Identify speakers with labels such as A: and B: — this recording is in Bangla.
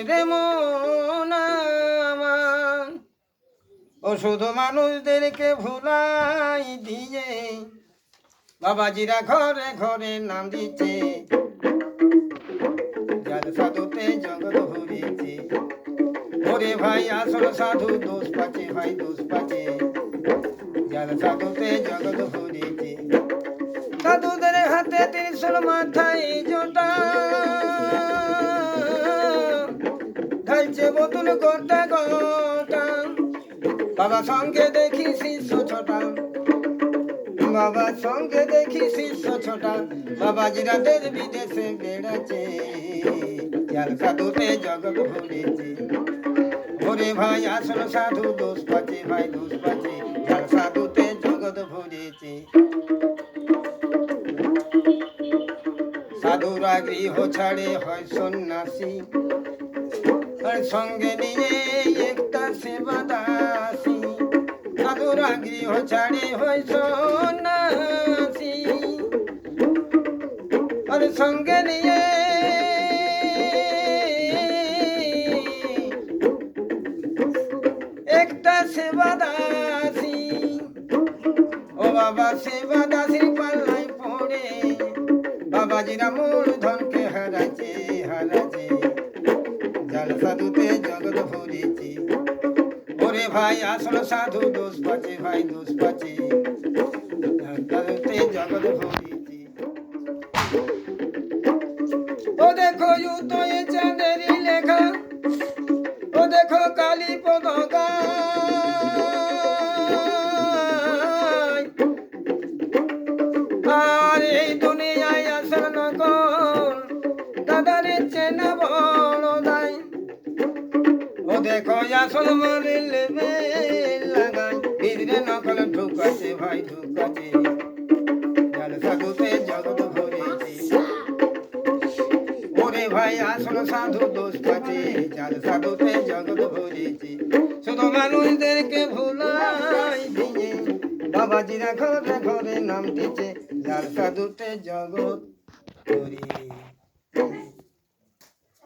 A: রে মন আমার। ও শুধু মানুষদেরকে ভুলাই দিয়ে বাবাজিরা ঘরে ঘরে নাম দিচ্ছে, যার সাধুতে জগৎ ভরেছে। ওরে ভাই আসল সাধু দোষ পাচ্ছে, ভাই দোষ পাচ্ছে, যার সাধুতে জগৎ ভরেছে। সাধুদের হাতে ত্রিশূল মাথায় জোটা, ঢালছে বোতল গোটা গোটা। বাবা সঙ্গে দেখি শিষ্য ছোটা, বাবার সঙ্গে দেখি শিষ্য ছোটা। বাবাজিরা দেশ বিদেশে বেড়াচ্ছে, যার সাধুতে জগৎ ভরেছে। ওরে ভাই আসল সাধু দোষ পাচ্ছে, ভাই দোষ পাচ্ছে, যার সাধুতে জগৎ ভরেছে। সাধুরা গৃহ ছাড়ে হয় সন্ন্যাসী, আর সঙ্গে নিয়ে একটা সেবা দাসী। সাধুরা গৃহ ছাড়ে হয় সন্ন্যাসী, আর সঙ্গে নিয়ে একটা সেবা দাসী। ও বাবা সেবা দাসীর পাল্লায় পড়ে বাবাজিরা মূলধনকে হারাচ্ছে, হারাচ্ছে, যার সাধুতে জগৎ ভরেছে। ওরে ভাই আসল সাধু দোষ পাচ্ছে, ভাই দোষ পাচ্ছে, যার সাধুতে জগৎ ভরেছে। ও দেখো উদয়ে চাঁদেরই লেখা, ও দেখো কালী পতাকা, আর এই দুনিয়ায় আসল নকল দাদারে চেনা বড় দায়। ও দেখো আসল মারিলে লাগাই, ভিতরে নকল ঢুকাছে, ভাই ঢুকাছে, যার সাধুতে জগৎ ভরেছে। ওরে ভাই আসল সাধু দোষ পাচ্ছে, যার সাধুতে জগৎ ভরেছে। শুধু মানুষদেরকে ভুলাই দিয়ে বাবাজিরা ঘরে ঘরে নাম দিচ্ছে, যার সাধুতে জগৎ ভরেছে।